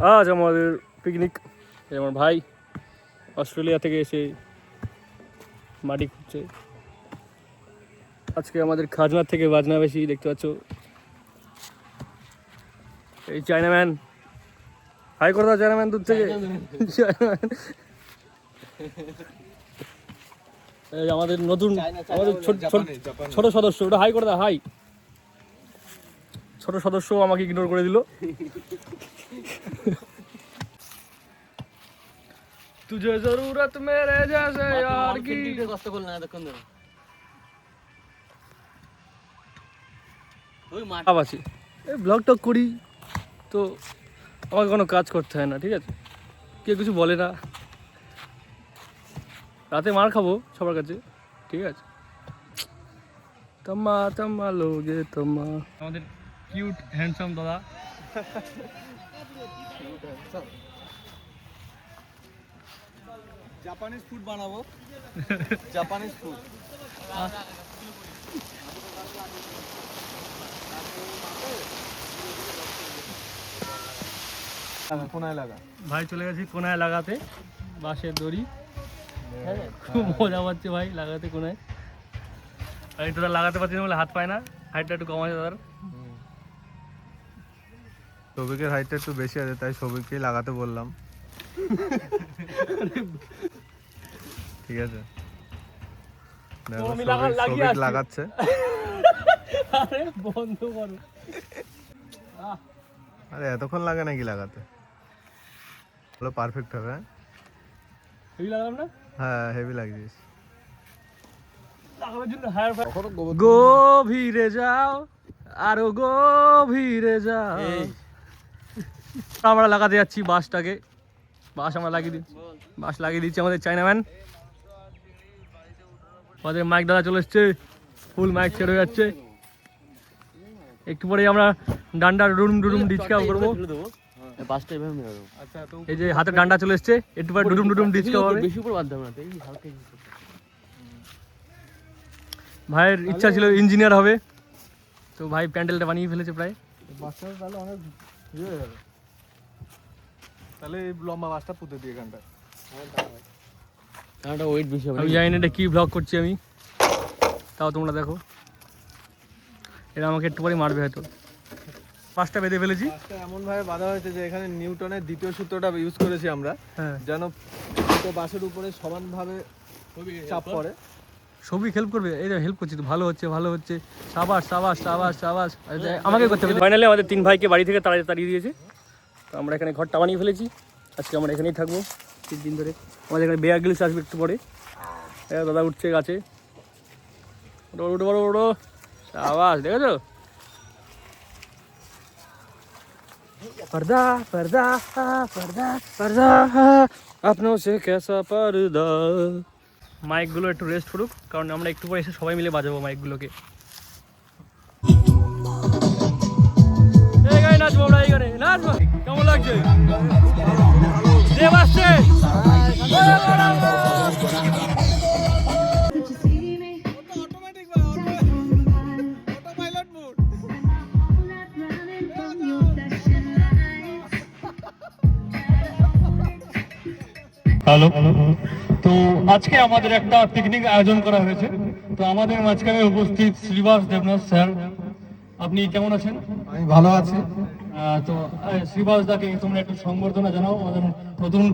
আজ আমাদের পিকনিক। আমার ভাই অস্ট্রেলিয়া থেকে এসে মাটি খুঁজছে। আজকে আমাদের খাজনার থেকে বাজনা বেশি, দেখতে পাচ্ছ। এই চায়নাম্যান হাই করে দাও, চায়নাম্যান দূর থেকে। এই আমাদের নতুন, আমাদের ছোট সদস্য, ওটা হাই করে দাও, হাই। ছোট সদস্য আমাকে ইগনোর করে দিল। তুঝে জরুরত মেরে জैसे यार की কষ্ট করলে না তখন ধরে ওই মাঠ আছে। এই ব্লগটা করি তো আমাকে কোনো কাজ করতে হয় না, ঠিক আছে? কেউ কিছু বলে না, রাতে মার খাবো সবার কাছে, ঠিক আছে? তম্মা তম্মা লোগে তম্মা। আমাদের কিউট হ্যান্ডসাম দাদা। জাপানিজ ফুড বানাবো, জাপানিজ ফুড। কোনায় লাগা ভাই চলে গেছি কোনায় লাগাতে, বাঁশের দড়ি। খুব মজা পাচ্ছে ভাই লাগাতে কোনায়। আমি তো লাগাতে পারছি না বলে হাত পায় না, হাইটটা একটু কম আছে তার। সবিকের হাইটটা একটু বেশি আছে, তাই সবিককে লাগাতে বললাম। ঠিক আছে, সবিক লাগাচ্ছে। আরে বন্ধ করো, আরে এতক্ষণ লাগে নাকি লাগাতে? হলো পারফেক্ট হবে। হেভি লাগালাম না? হ্যাঁ হেভি লাগছিস। গভীরে যাও, আরো গভীরে যাও। আমরা লাগাতে যাচ্ছি বাঁশটাকে। বাঁশ আমরা লাগিয়ে দিচ্ছি, বাঁশ লাগিয়ে দিচ্ছি আমাদের চায়নাম্যান। আমাদের মাইক দাদা চলে এসছে, ফুল মাইক ছেড়ে যাচ্ছে। একটু পরে আমরা ডান্ডা ডুডুম ডুডুম ডিচকাও করবো। এই যে হাতে ডান্ডা চলে এসছে, একটু পরে ডুডুম ডুডুম ডিচকাও হবে। ভাইয়ের ইচ্ছা ছিল ইঞ্জিনিয়ার হবে, তো ভাই প্যান্ডেলটা বানিয়ে ফেলেছে প্রায়। তাহলে এই লম্বা বাসটা পুঁতে দিয়ে এখানটা আমি জানি না এটা কি ব্লগ করছি আমি, তাও তোমরা দেখো। এরা আমাকে একটু পরে মারবে হয়তো। পাঁচটা বেঁধে ফেলেছি। এমন ভাবে বাঁধা হয়েছে যে এখানে নিউটনের দ্বিতীয় সূত্রটা ইউজ করেছি আমরা, যেন দুটো বাসের উপরে সমানভাবে চাপ পড়ে। সবই হেল্প করবে, এই হেল্প করছি তো, ভালো হচ্ছে ভালো হচ্ছে। সাবাস সাবাস সাবাস সাবাস, আমাকে করতে হবে। ফাইনালি আমাদের তিন ভাইকে বাড়ি থেকে তাড়িয়ে দিয়েছে, তো আমরা এখানে ঘরটা বানিয়ে ফেলেছি। আজকে আমরা এখানেই থাকবো 3 দিন ধরে। আমাদের এখানে বেয়ার গ্রিলস আসবে একটু পরে। দাদা উঠছে গাছে, ওটো বড় ওটো, সাবাস, দেখেছো? पर्दा पर्दा पर्दा पर्दा अपनों से कैसा पर्दा। মাইকগুলো একটু রেস্ট করুক, কারণ আমরা একটু পরে এসে সবাই মিলে বাজাবো মাইকগুলোকে। এই গায়ে নাচবো আমরা, এই গানে নাচবো। কেমন লাগছে? দেব আসছে। হ্যালো, তো আজকে আমাদের একটা পিকনিক আয়োজন করা হয়েছে। তো আমাদের মাঝখানে উপস্থিত শ্রীবাস দেবনাথ স্যার, আপনি কেমন আছেন? আমি ভালো আছি। তো শ্রীবাস দাকে তোমরা একটু সংবর্ধনা জানাও আমাদের নতুন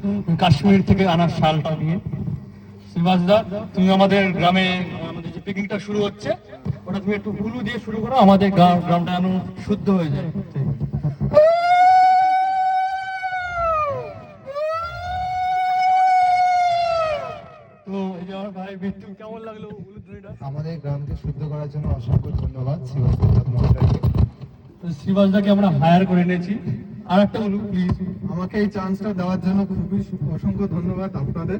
কাশ্মীর থেকে আনার শালটা নিয়ে। শ্রীবাস দা, তুমি আমাদের গ্রামে আমাদের যে পিকনিকটা শুরু হচ্ছে, ওটা তুমি একটু হুলু দিয়ে শুরু করো, আমাদের গ্রামটা যেন শুদ্ধ হয়ে যায়। কেমন লাগলো আমাদের গ্রামকে শুদ্ধ করার জন্য? অসংখ্য ধন্যবাদ শ্রীবাস দাকে আমরা হায়ার করে নিয়েছি। আর একটা বলুন প্লিজ। আমাকে এই চান্সটা দেওয়ার জন্য খুবই অসংখ্য ধন্যবাদ আপনাদের।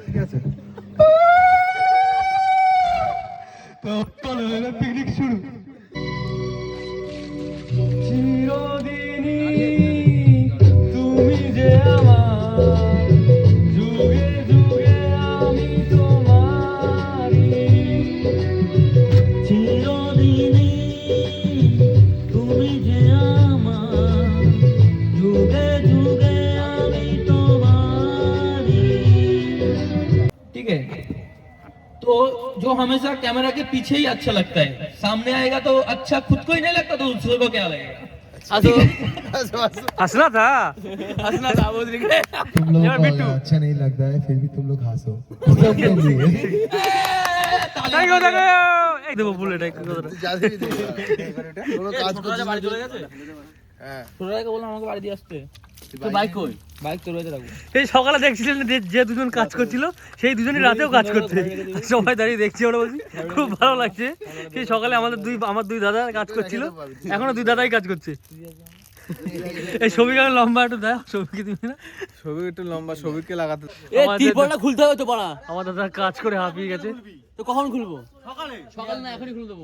ঠিক আছে, তো চলো পিকনিক শুরু। চিরদিনই তুমি যে আমার, যুগে যুগে আমি তোমারি। চিরদিনই তুমি যে আমার, যুগে যুগে जो हमेशा कैमरा के पीछे ही अच्छा लगता है, सामने आएगा तो अच्छा खुद को ही नहीं लगता तो दूसरे को क्या लगेगा। हंसना था हंसना था बोल रही है। तुम लोगों यार को बिट्टू। अच्छा नहीं लगता है फिर भी तुम लोग हंसो सबके लिए। দেখো দেখো এই দেবো বুলেট এক কথা কোনো কাজ করছিস না চলে গেছে। হ্যাঁ ছোটদাকে বললাম আমাকে বাড়ি দিয়ে আসতে। তো বাইক কই? বাইক তোর বাড়িতে রাখবো। এই সকালে দেখছিলেন যে দুজন কাজ করছিল সেই দুজনই রাতেও কাজ করছে সবাই দাঁড়িয়ে দেখছি আমরা বলছি খুব ভালো লাগছে সেই সকালে আমার দুই দাদা কাজ করছিল এখনো দুই দাদাই কাজ করছে এই ছবিকে লম্বা একটু দাও ছবিকে তুমি না ছবি একটু লম্বা ছবিকে লাগাতে এ তিরপলটা খুলতে হবে তো পাড়া। আমার দাদা কাজ করে হাঁপিয়ে গেছে তো কখন খুলবো? সকালে না এখনই খুলে দেবো।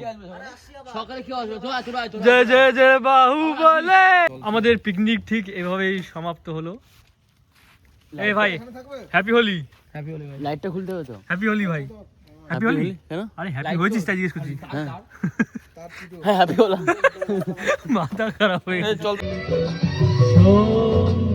সকালে কি আসবে? তো আয় তোরা জয় জয় জয় বাহুবলে আমাদের পিকনিক ঠিক এভাবেই সমাপ্ত হলো এই ভাই হ্যাপি হোলি হ্যাপি হোলি ভাই। লাইটটা খুলতে হবে তো। হ্যাপি হোলি ভাই হ্যাপি হোলি কেন? আরে হ্যাপি হয়েছিস তাই জিজ্ঞেস করছি হ্যাঁ হ্যাপি হোলা। মাথা খারাপ হয়ে গেছে চল। সোম